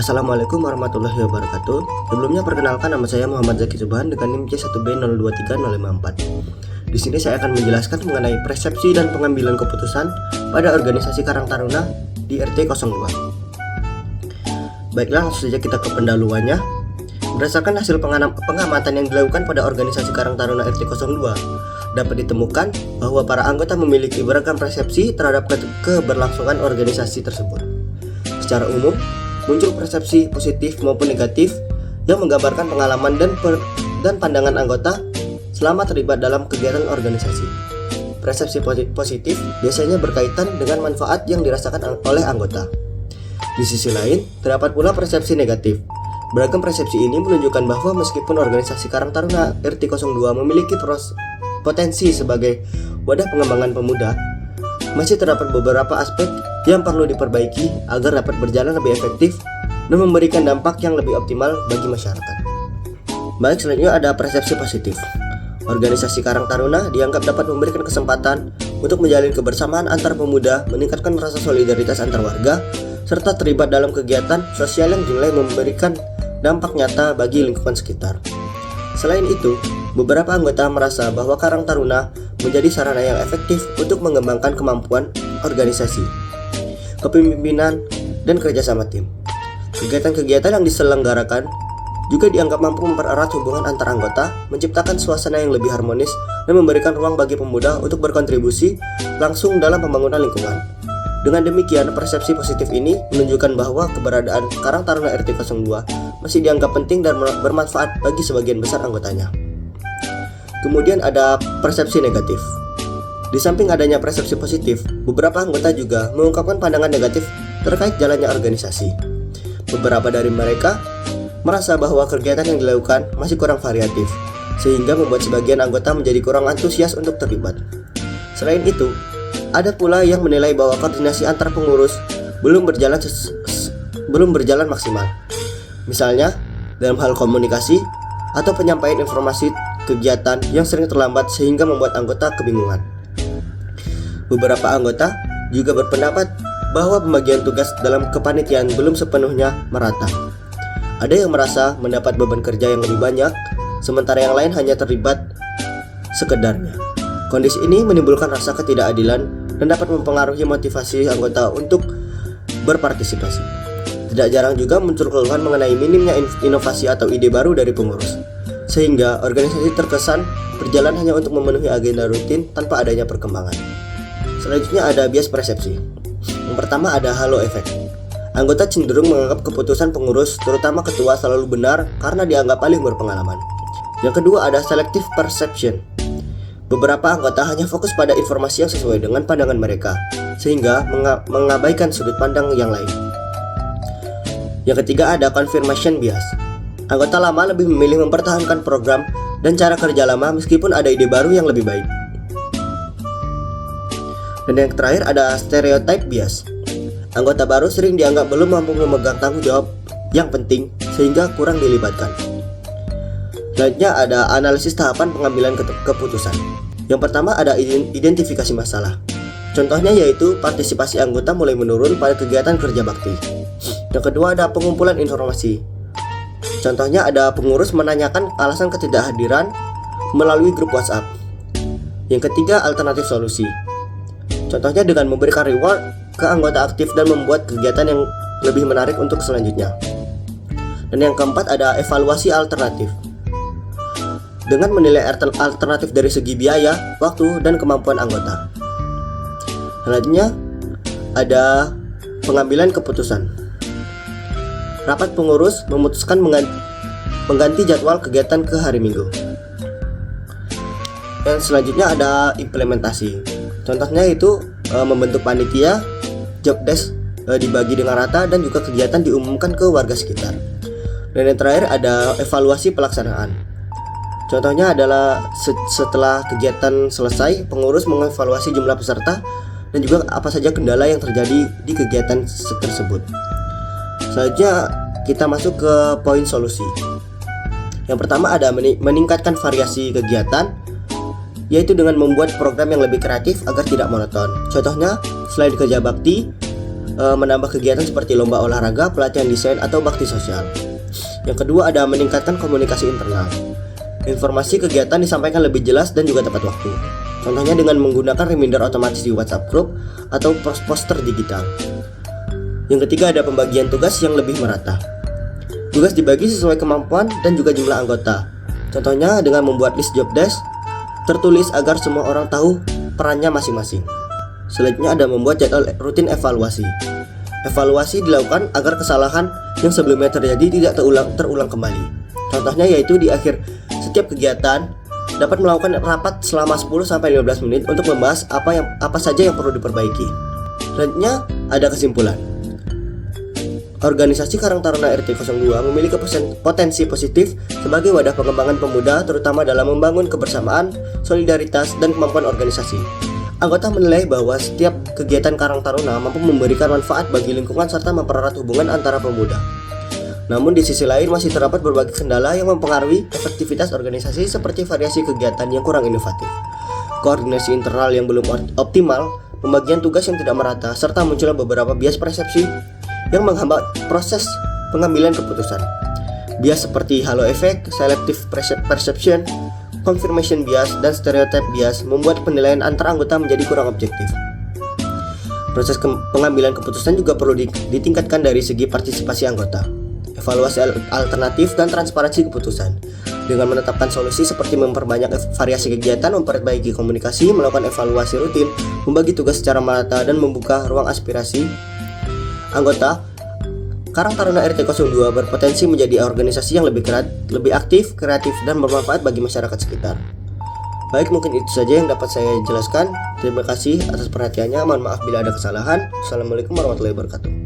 Assalamualaikum warahmatullahi wabarakatuh. Sebelumnya perkenalkan, nama saya Muhammad Zaki Subhan dengan NIM C1B023054. Di sini saya akan menjelaskan mengenai persepsi dan pengambilan keputusan pada organisasi Karang Taruna di RT 02. Baiklah, langsung saja kita ke pendahuluannya. Berdasarkan hasil pengamatan yang dilakukan pada organisasi Karang Taruna RT 02, dapat ditemukan bahwa para anggota memiliki beragam persepsi terhadap keberlangsungan organisasi tersebut. Secara umum, muncul persepsi positif maupun negatif yang menggambarkan pengalaman dan pandangan anggota selama terlibat dalam kegiatan organisasi. Persepsi positif biasanya berkaitan dengan manfaat yang dirasakan oleh anggota. Di sisi lain, terdapat pula persepsi negatif. Beragam persepsi ini menunjukkan bahwa meskipun organisasi Karang Taruna RT 02 memiliki potensi sebagai wadah pengembangan pemuda, masih terdapat beberapa aspek yang perlu diperbaiki agar dapat berjalan lebih efektif dan memberikan dampak yang lebih optimal bagi masyarakat. Baik, selanjutnya ada persepsi positif. Organisasi Karang Taruna dianggap dapat memberikan kesempatan untuk menjalin kebersamaan antar pemuda, meningkatkan rasa solidaritas antar warga, serta terlibat dalam kegiatan sosial yang dinilai memberikan dampak nyata bagi lingkungan sekitar. Selain itu, beberapa anggota merasa bahwa Karang Taruna menjadi sarana yang efektif untuk mengembangkan kemampuan organisasi, kepemimpinan, dan kerjasama tim. Kegiatan-kegiatan yang diselenggarakan juga dianggap mampu mempererat hubungan antar anggota, menciptakan suasana yang lebih harmonis, dan memberikan ruang bagi pemuda untuk berkontribusi langsung dalam pembangunan lingkungan. Dengan demikian, persepsi positif ini menunjukkan bahwa keberadaan Karang Taruna RT 02 masih dianggap penting dan bermanfaat bagi sebagian besar anggotanya. Kemudian ada persepsi negatif. Di samping adanya persepsi positif, beberapa anggota juga mengungkapkan pandangan negatif terkait jalannya organisasi. Beberapa dari mereka merasa bahwa kegiatan yang dilakukan masih kurang variatif, sehingga membuat sebagian anggota menjadi kurang antusias untuk terlibat. Selain itu, ada pula yang menilai bahwa koordinasi antar pengurus belum berjalan maksimal. Misalnya, dalam hal komunikasi atau penyampaian informasi kegiatan yang sering terlambat sehingga membuat anggota kebingungan. Beberapa anggota juga berpendapat bahwa pembagian tugas dalam kepanitiaan belum sepenuhnya merata. Ada yang merasa mendapat beban kerja yang lebih banyak, sementara yang lain hanya terlibat sekedarnya. Kondisi ini menimbulkan rasa ketidakadilan dan dapat mempengaruhi motivasi anggota untuk berpartisipasi. Tidak jarang juga muncul keluhan mengenai minimnya inovasi atau ide baru dari pengurus, sehingga organisasi terkesan berjalan hanya untuk memenuhi agenda rutin tanpa adanya perkembangan. Selanjutnya ada bias persepsi. Yang pertama ada halo effect. Anggota cenderung menganggap keputusan pengurus, terutama ketua, selalu benar karena dianggap paling berpengalaman. Yang kedua ada selective perception. Beberapa anggota hanya fokus pada informasi yang sesuai dengan pandangan mereka, sehingga mengabaikan sudut pandang yang lain. Yang ketiga ada confirmation bias. Anggota lama lebih memilih mempertahankan program dan cara kerja lama meskipun ada ide baru yang lebih baik. Dan yang terakhir ada stereotype bias. Anggota baru sering dianggap belum mampu memegang tanggung jawab yang penting sehingga kurang dilibatkan. Selanjutnya ada analisis tahapan pengambilan keputusan. Yang pertama ada identifikasi masalah. Contohnya yaitu partisipasi anggota mulai menurun pada kegiatan kerja bakti. Yang kedua ada pengumpulan informasi. Contohnya ada pengurus menanyakan alasan ketidakhadiran melalui grup WhatsApp. Yang ketiga alternatif solusi. Contohnya dengan memberikan reward ke anggota aktif dan membuat kegiatan yang lebih menarik untuk selanjutnya. Dan yang keempat ada evaluasi alternatif. Dengan menilai alternatif dari segi biaya, waktu, dan kemampuan anggota. Selanjutnya ada pengambilan keputusan. Rapat pengurus memutuskan mengganti jadwal kegiatan ke hari Minggu. Dan selanjutnya ada implementasi. Contohnya itu membentuk panitia, job desk dibagi dengan rata, dan juga kegiatan diumumkan ke warga sekitar. Dan yang terakhir ada evaluasi pelaksanaan. Contohnya adalah setelah kegiatan selesai, pengurus mengevaluasi jumlah peserta dan juga apa saja kendala yang terjadi di kegiatan tersebut. Selanjutnya kita masuk ke poin solusi. Yang pertama ada meningkatkan variasi kegiatan, yaitu dengan membuat program yang lebih kreatif agar tidak monoton. Contohnya, selain kerja bakti, menambah kegiatan seperti lomba olahraga, pelatihan desain, atau bakti sosial. Yang kedua ada meningkatkan komunikasi internal. Informasi kegiatan disampaikan lebih jelas dan juga tepat waktu. Contohnya dengan menggunakan reminder otomatis di WhatsApp group atau poster digital. Yang ketiga ada pembagian tugas yang lebih merata. Tugas dibagi sesuai kemampuan dan juga jumlah anggota. Contohnya dengan membuat list job desk tertulis agar semua orang tahu perannya masing-masing. Selanjutnya ada membuat jadwal rutin evaluasi. Evaluasi dilakukan agar kesalahan yang sebelumnya terjadi tidak terulang kembali. Contohnya yaitu di akhir setiap kegiatan dapat melakukan rapat selama 10-15 menit untuk membahas apa saja yang perlu diperbaiki. Selanjutnya ada kesimpulan. Organisasi Karang Taruna RT02 memiliki potensi positif sebagai wadah pengembangan pemuda, terutama dalam membangun kebersamaan, solidaritas, dan kemampuan organisasi. Anggota menilai bahwa setiap kegiatan Karang Taruna mampu memberikan manfaat bagi lingkungan serta mempererat hubungan antara pemuda. Namun di sisi lain masih terdapat berbagai kendala yang mempengaruhi efektivitas organisasi seperti variasi kegiatan yang kurang inovatif, koordinasi internal yang belum optimal, pembagian tugas yang tidak merata, serta munculnya beberapa bias persepsi yang menghambat proses pengambilan keputusan. Bias seperti halo effect, selective perception, confirmation bias, dan stereotype bias membuat penilaian antar anggota menjadi kurang objektif. Proses pengambilan keputusan juga perlu ditingkatkan dari segi partisipasi anggota, evaluasi alternatif, dan transparansi keputusan. Dengan menetapkan solusi seperti memperbanyak variasi kegiatan, memperbaiki komunikasi, melakukan evaluasi rutin, membagi tugas secara merata, dan membuka ruang aspirasi anggota, Karang Taruna RT02 berpotensi menjadi organisasi yang lebih aktif, kreatif, dan bermanfaat bagi masyarakat sekitar. Baik, mungkin itu saja yang dapat saya jelaskan. Terima kasih atas perhatiannya. Mohon maaf bila ada kesalahan. Assalamualaikum warahmatullahi wabarakatuh.